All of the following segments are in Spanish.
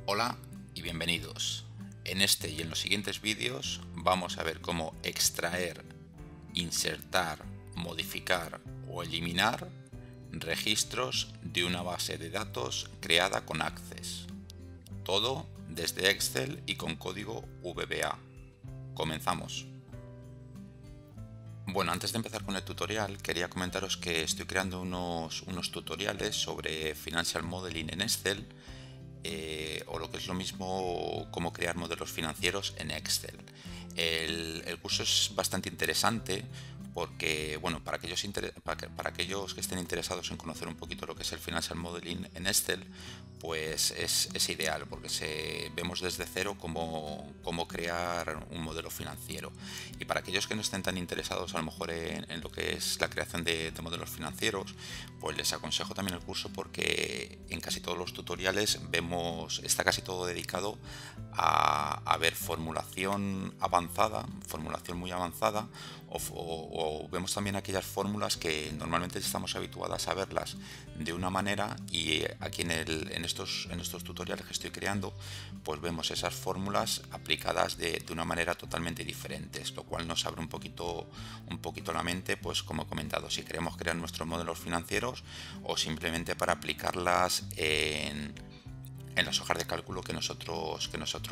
Hola y bienvenidos. En este y en los siguientes vídeos vamos a ver cómo extraer, insertar, modificar o eliminar registros de una base de datos creada con Access. Todo desde Excel y con código VBA. Comenzamos. Bueno, antes de empezar con el tutorial, quería comentaros que estoy creando unos tutoriales sobre Financial Modeling en Excel, o lo que es lo mismo, cómo crear modelos financieros en Excel. El curso es bastante interesante porque, bueno, para aquellos que estén interesados en conocer un poquito lo que es el Financial Modeling en Excel, pues es ideal porque vemos desde cero cómo crear un modelo financiero. Y para aquellos que no estén tan interesados a lo mejor en lo que es la creación de modelos financieros, pues les aconsejo también el curso porque en casi todos los tutoriales está casi todo dedicado a ver formulación avanzada, formulación muy avanzada, o vemos también aquellas fórmulas que normalmente estamos habituadas a verlas de una manera, y aquí en estos tutoriales que estoy creando pues vemos esas fórmulas aplicadas de una manera totalmente diferente, lo cual nos abre un poquito la mente, pues como he comentado, si queremos crear nuestros modelos financieros o simplemente para aplicarlas en las hojas de cálculo que nosotros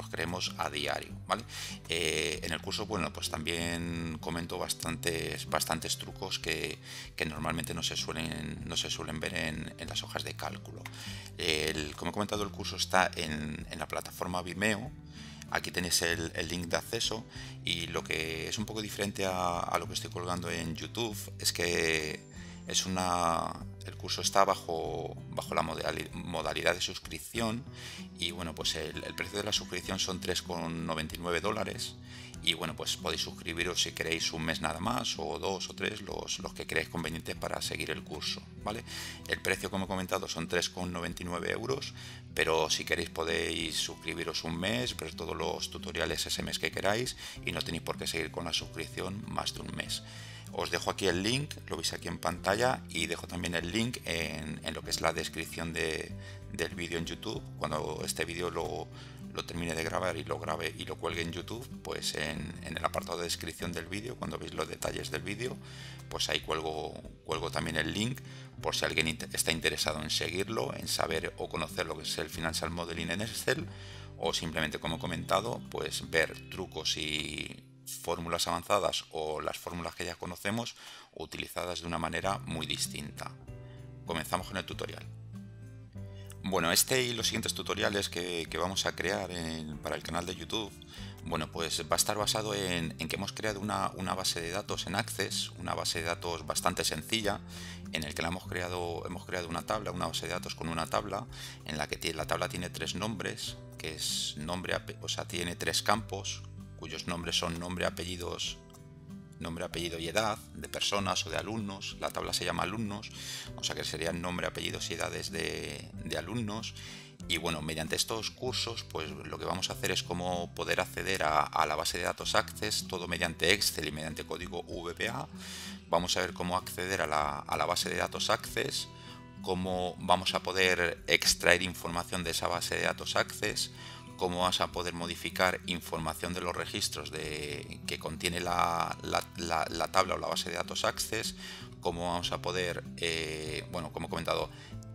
creemos a diario, ¿vale? En el curso, bueno, pues también comento bastantes trucos que normalmente no se suelen ver en las hojas de cálculo. Como he comentado, el curso está en la plataforma Vimeo. Aquí tenéis el link de acceso, y lo que es un poco diferente a lo que estoy colgando en YouTube es que el curso está bajo la modalidad de suscripción, y bueno, pues el precio de la suscripción son $3,99, y bueno, pues podéis suscribiros si queréis un mes nada más, o dos o tres, los que creáis convenientes para seguir el curso, ¿vale? El precio, como he comentado, son 3,99 euros, pero si queréis podéis suscribiros un mes, ver todos los tutoriales ese mes que queráis, y no tenéis por qué seguir con la suscripción más de un mes. Os dejo aquí el link, lo veis aquí en pantalla, y dejo también el link en lo que es la descripción del vídeo en YouTube. Cuando este vídeo lo termine de grabar y lo grabe y lo cuelgue en YouTube, pues en el apartado de descripción del vídeo, cuando veis los detalles del vídeo, pues ahí cuelgo también el link, por si alguien está interesado en seguirlo, en saber o conocer lo que es el Financial Modeling en Excel, o simplemente, como he comentado, pues ver trucos y fórmulas avanzadas o las fórmulas que ya conocemos utilizadas de una manera muy distinta. Comenzamos con el tutorial. Bueno, este y los siguientes tutoriales que vamos a crear para el canal de YouTube, bueno, pues va a estar basado en que hemos creado una base de datos en Access, una base de datos bastante sencilla, en el que hemos creado una base de datos con una tabla, en la que la tabla tiene tres nombres, que es tiene tres campos, cuyos nombres son nombre, apellido y edad, de personas o de alumnos. La tabla se llama alumnos, o sea que serían nombre, apellidos y edades de alumnos. Y bueno, mediante estos cursos, pues lo que vamos a hacer es cómo poder acceder a la base de datos Access, todo mediante Excel y mediante código VBA. Vamos a ver cómo acceder a la base de datos Access, cómo vamos a poder extraer información de esa base de datos Access, cómo vas a poder modificar información de los registros que contiene la tabla o la base de datos Access, cómo vamos a poder, bueno, como he comentado,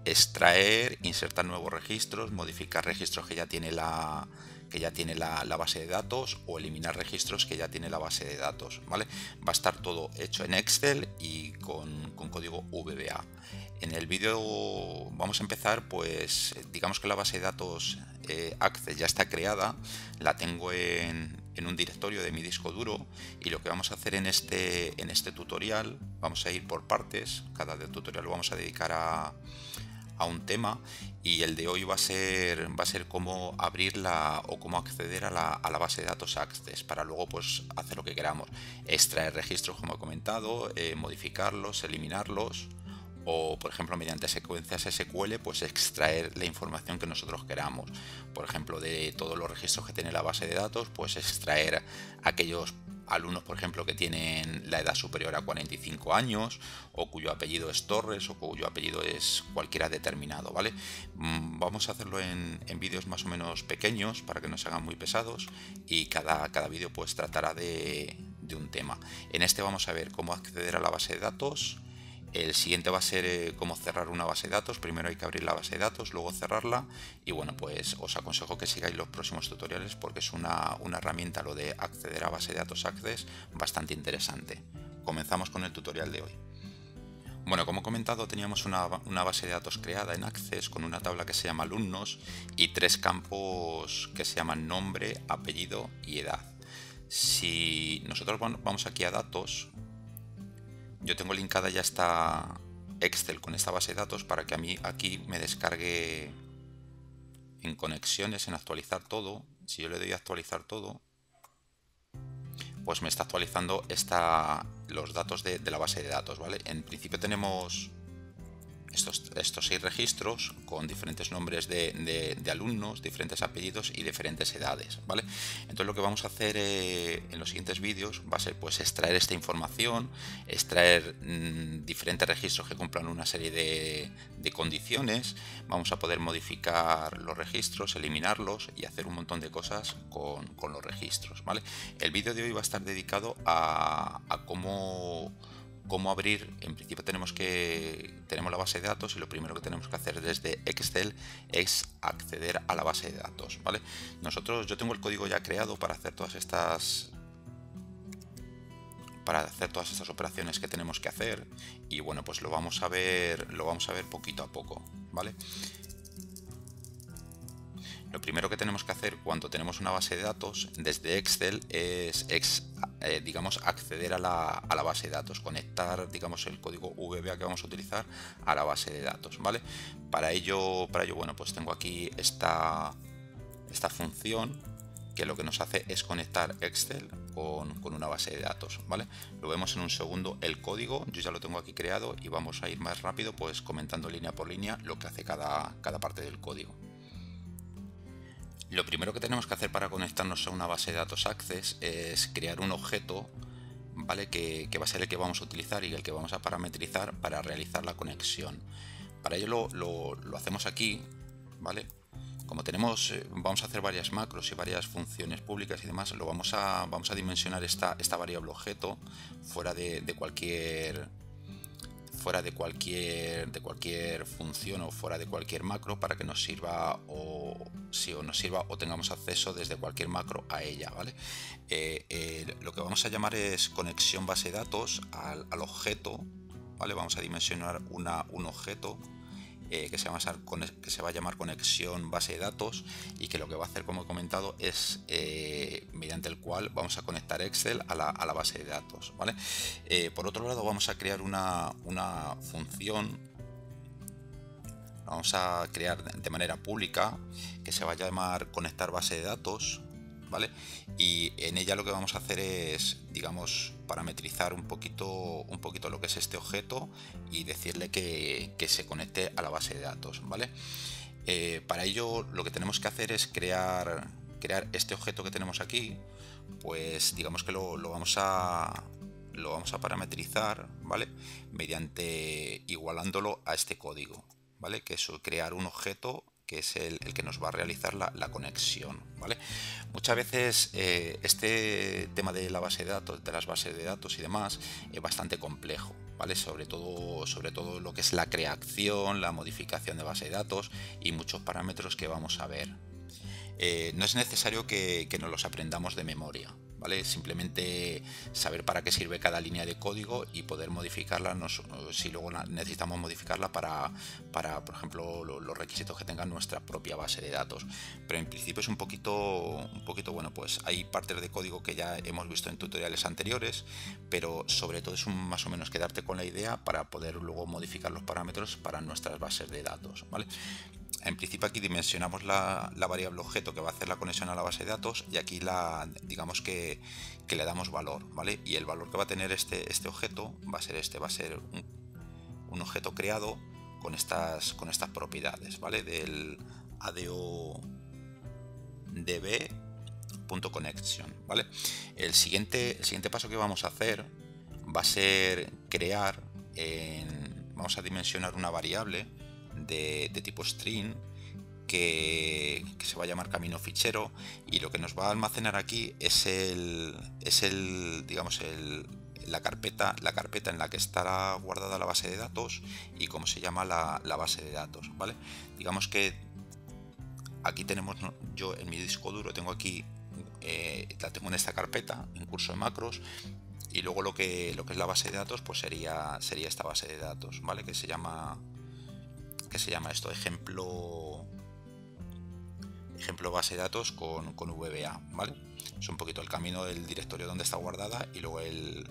extraer, insertar nuevos registros, modificar registros que ya tiene la base de datos, o eliminar registros que ya tiene la base de datos, ¿vale? Va a estar todo hecho en Excel y con código VBA. En el vídeo vamos a empezar, pues digamos que la base de datos Access ya está creada, la tengo en un directorio de mi disco duro, y lo que vamos a hacer en este tutorial, vamos a ir por partes. Cada tutorial lo vamos a dedicar a un tema, y el de hoy va a ser cómo abrirla o cómo acceder a la base de datos Access, para luego pues hacer lo que queramos, extraer registros, como he comentado, modificarlos, eliminarlos, o por ejemplo mediante secuencias SQL pues extraer la información que nosotros queramos. Por ejemplo, de todos los registros que tiene la base de datos, pues extraer aquellos alumnos, por ejemplo, que tienen la edad superior a 45 años o cuyo apellido es Torres o cuyo apellido es cualquiera determinado, ¿vale? Vamos a hacerlo en vídeos más o menos pequeños para que no se hagan muy pesados, y cada vídeo pues tratará de un tema. En este vamos a ver cómo acceder a la base de datos. El siguiente va a ser cómo cerrar una base de datos. Primero hay que abrir la base de datos, luego cerrarla, y bueno, pues os aconsejo que sigáis los próximos tutoriales porque es una herramienta, lo de acceder a base de datos Access, bastante interesante. Comenzamos con el tutorial de hoy. Bueno, como he comentado, teníamos una base de datos creada en Access con una tabla que se llama alumnos y 3 campos que se llaman nombre, apellido y edad. Si nosotros vamos aquí a datos, yo tengo linkada ya esta Excel con esta base de datos para que a mí aquí me descargue en conexiones, en actualizar todo. Si yo le doy a actualizar todo, pues me está actualizando los datos de la base de datos, ¿vale? En principio tenemos estos 6 registros con diferentes nombres de alumnos, diferentes apellidos y diferentes edades, ¿vale? Entonces lo que vamos a hacer en los siguientes vídeos va a ser pues extraer esta información, extraer diferentes registros que cumplan una serie de condiciones. Vamos a poder modificar los registros, eliminarlos y hacer un montón de cosas con los registros, ¿vale? El vídeo de hoy va a estar dedicado a cómo abrir. En principio tenemos la base de datos y lo primero que tenemos que hacer desde Excel es acceder a la base de datos, ¿vale? Yo tengo el código ya creado para hacer todas estas operaciones que tenemos que hacer, y bueno, pues lo vamos a ver poquito a poco, ¿vale? Lo primero que tenemos que hacer cuando tenemos una base de datos desde Excel es digamos, acceder a la base de datos, conectar, digamos, el código VBA que vamos a utilizar a la base de datos, ¿vale? Para ello, bueno, pues tengo aquí esta función que lo que nos hace es conectar Excel con una base de datos, ¿vale? Lo vemos en un segundo el código. Yo ya lo tengo aquí creado y vamos a ir más rápido pues comentando línea por línea lo que hace cada parte del código. Lo primero que tenemos que hacer para conectarnos a una base de datos Access es crear un objeto, ¿vale? Que va a ser el que vamos a utilizar y el que vamos a parametrizar para realizar la conexión. Para ello lo hacemos aquí, ¿vale? Como vamos a hacer varias macros y varias funciones públicas y demás, vamos a dimensionar esta variable objeto fuera de cualquier función o fuera de cualquier macro, para que nos sirva o tengamos acceso desde cualquier macro a ella, ¿vale? Lo que vamos a llamar es conexión base de datos al objeto, ¿vale? Vamos a dimensionar un objeto que se va a llamar conexión base de datos, y que lo que va a hacer, como he comentado, es mediante el cual vamos a conectar Excel a la base de datos, ¿vale? Por otro lado, vamos a crear una función, vamos a crear de manera pública, que se va a llamar conectar base de datos, ¿vale? Y en ella lo que vamos a hacer es, digamos, parametrizar un poquito lo que es este objeto y decirle que se conecte a la base de datos, ¿vale? Para ello lo que tenemos que hacer es crear este objeto que tenemos aquí, pues digamos que lo vamos a parametrizar, ¿vale? Mediante igualándolo a este código, ¿vale? Que es crear un objeto que es el que nos va a realizar la conexión, ¿vale? Muchas veces este tema de la base de datos, de las bases de datos y demás, es bastante complejo, ¿vale? Sobre todo lo que es la creación, la modificación de base de datos y muchos parámetros que vamos a ver. No es necesario que nos los aprendamos de memoria, ¿vale? Simplemente saber para qué sirve cada línea de código y poder modificarla si luego necesitamos modificarla para por ejemplo, los requisitos que tenga nuestra propia base de datos. Pero en principio es un poquito, bueno, pues hay partes de código que ya hemos visto en tutoriales anteriores, pero sobre todo es más o menos quedarte con la idea para poder luego modificar los parámetros para nuestras bases de datos, ¿vale? En principio aquí dimensionamos la variable objeto que va a hacer la conexión a la base de datos, y aquí digamos que le damos valor, ¿vale? Y el valor que va a tener este objeto va a ser un objeto creado con estas propiedades, ¿vale? Del ADODB.connection, ¿vale? El siguiente paso que vamos a hacer va a ser crear, vamos a dimensionar una variable de tipo string que se va a llamar camino fichero, y lo que nos va a almacenar aquí es la carpeta en la que estará guardada la base de datos y cómo se llama la base de datos, ¿vale? Digamos que aquí tenemos, ¿no? Yo en mi disco duro tengo aquí, la tengo en esta carpeta, en curso de macros, y luego lo que es la base de datos, pues sería esta base de datos, ¿vale? Que se llama esto, ejemplo base de datos con VBA, ¿vale? Es un poquito el camino del directorio donde está guardada y luego el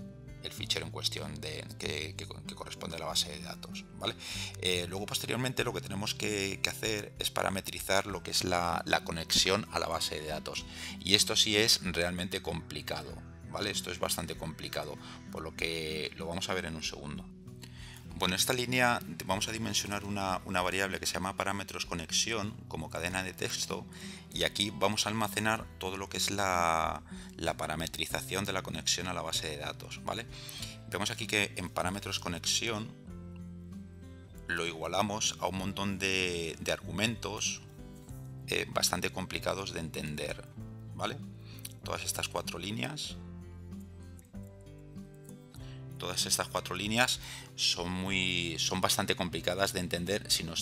fichero en cuestión que corresponde a la base de datos, ¿vale? Luego posteriormente lo que tenemos que hacer es parametrizar lo que es la conexión a la base de datos, y esto sí es realmente complicado, ¿vale? Esto es bastante complicado, por lo que lo vamos a ver en un segundo. Bueno, en esta línea vamos a dimensionar una variable que se llama parámetros conexión como cadena de texto, y aquí vamos a almacenar todo lo que es la parametrización de la conexión a la base de datos, ¿vale? Vemos aquí que en parámetros conexión lo igualamos a un montón de argumentos bastante complicados de entender, ¿vale? Todas estas cuatro líneas son bastante complicadas de entender si no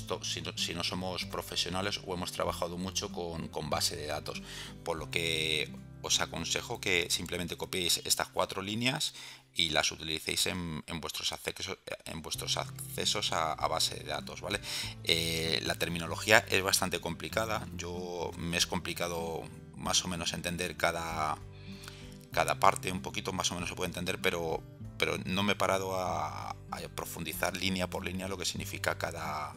somos profesionales o hemos trabajado mucho con base de datos, por lo que os aconsejo que simplemente copiéis estas cuatro líneas y las utilicéis en vuestros accesos a base de datos, ¿vale? La terminología es bastante complicada, me es complicado más o menos entender cada parte, un poquito más o menos se puede entender, pero no me he parado a profundizar línea por línea lo que significa cada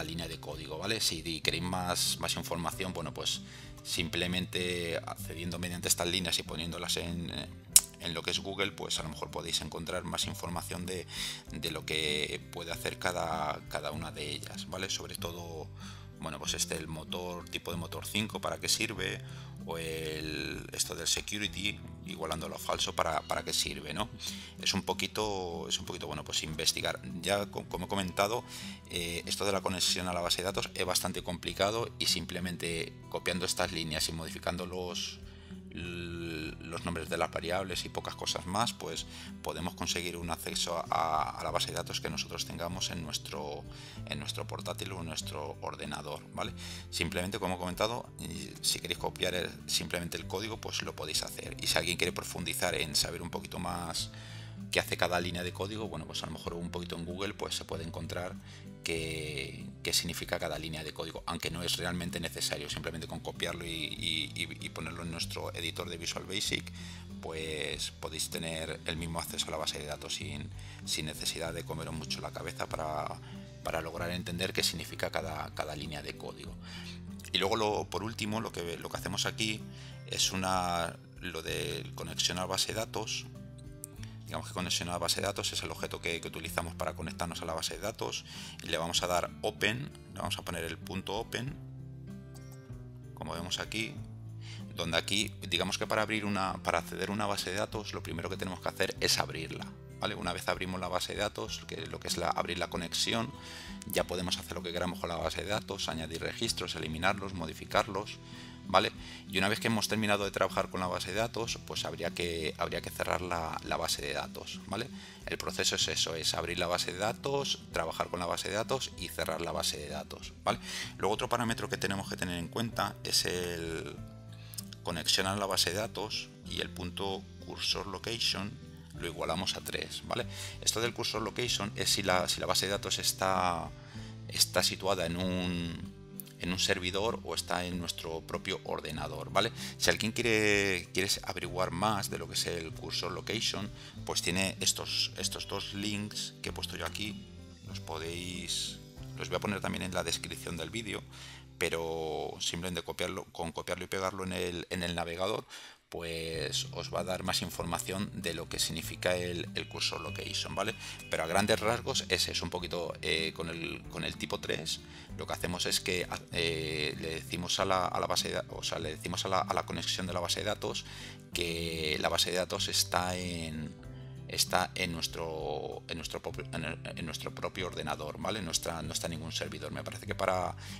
línea de código, ¿vale? Si queréis más información, bueno, pues simplemente accediendo mediante estas líneas y poniéndolas en lo que es Google, pues a lo mejor podéis encontrar más información de lo que puede hacer cada una de ellas, ¿vale? Sobre todo, bueno, pues el motor, tipo de motor 5, para qué sirve, o esto del security, igualándolo a falso, para qué sirve, ¿no? Es un poquito, bueno, pues investigar. Ya como he comentado, esto de la conexión a la base de datos es bastante complicado, y simplemente copiando estas líneas y modificando los nombres de las variables y pocas cosas más, pues podemos conseguir un acceso a la base de datos que nosotros tengamos en nuestro portátil o en nuestro ordenador, ¿vale? Simplemente, como he comentado, si queréis copiar simplemente el código, pues lo podéis hacer, y si alguien quiere profundizar en saber un poquito más qué hace cada línea de código, bueno, pues a lo mejor un poquito en Google pues se puede encontrar qué significa cada línea de código, aunque no es realmente necesario. Simplemente con copiarlo y ponerlo en nuestro editor de Visual Basic, pues podéis tener el mismo acceso a la base de datos sin necesidad de comeros mucho la cabeza para lograr entender qué significa cada línea de código. Y luego por último lo que hacemos aquí es lo de conexión a base de datos. Digamos que conexión a la base de datos es el objeto que utilizamos para conectarnos a la base de datos, y le vamos a dar open, le vamos a poner el punto open, como vemos aquí, donde aquí, digamos que para acceder a una base de datos, lo primero que tenemos que hacer es abrirla, ¿vale? Una vez abrimos la base de datos, lo que es abrir la conexión, ya podemos hacer lo que queramos con la base de datos, añadir registros, eliminarlos, modificarlos, ¿vale? Y una vez que hemos terminado de trabajar con la base de datos, pues habría que cerrar la base de datos, ¿vale? El proceso es eso, es abrir la base de datos, trabajar con la base de datos y cerrar la base de datos, ¿vale? Luego otro parámetro que tenemos que tener en cuenta es el conexión a la base de datos, y el punto cursor location lo igualamos a 3, ¿vale? Esto del cursor location es si la base de datos está situada en un servidor o está en nuestro propio ordenador, ¿vale? Si alguien quiere averiguar más de lo que es el cursor location, pues tiene estos dos links que he puesto yo aquí. Los voy a poner también en la descripción del vídeo, pero simplemente copiarlo y pegarlo en el navegador, pues os va a dar más información de lo que significa el cursor location, ¿vale? Pero a grandes rasgos ese es un poquito con el tipo 3. Lo que hacemos es que le decimos a la base de datos, o sea, le decimos a la conexión de la base de datos que la base de datos está en nuestro propio ordenador, ¿vale? No está en ningún servidor. Me parece que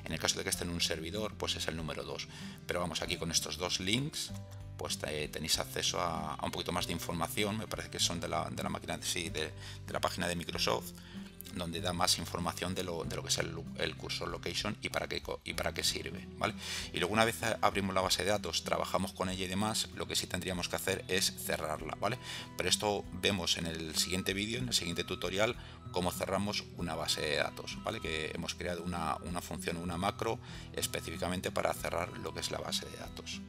en el caso de que esté en un servidor, pues es el número 2. Pero vamos, aquí con estos dos links, pues tenéis acceso a un poquito más de información. Me parece que son de la máquina, sí, de la página de Microsoft, donde da más información de lo que es el cursor location y para qué sirve, ¿vale? Y luego, una vez abrimos la base de datos, trabajamos con ella y demás, lo que sí tendríamos que hacer es cerrarla, ¿vale? Pero esto vemos en el siguiente vídeo, en el siguiente tutorial, cómo cerramos una base de datos, ¿vale? Que hemos creado una función, una macro específicamente para cerrar lo que es la base de datos.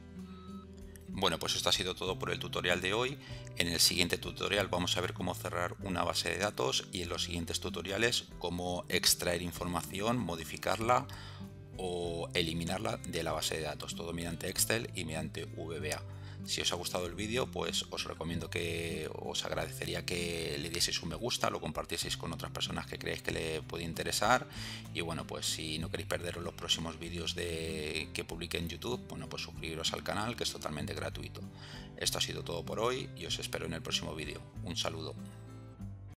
Bueno, pues esto ha sido todo por el tutorial de hoy. En el siguiente tutorial vamos a ver cómo cerrar una base de datos, y en los siguientes tutoriales cómo extraer información, modificarla o eliminarla de la base de datos, todo mediante Excel y mediante VBA. Si os ha gustado el vídeo, pues os recomiendo os agradecería que le dieseis un me gusta, lo compartieseis con otras personas que creéis que le puede interesar, y bueno, pues si no queréis perderos los próximos vídeos que publique en YouTube, bueno, pues suscribiros al canal, que es totalmente gratuito. Esto ha sido todo por hoy y os espero en el próximo vídeo. Un saludo.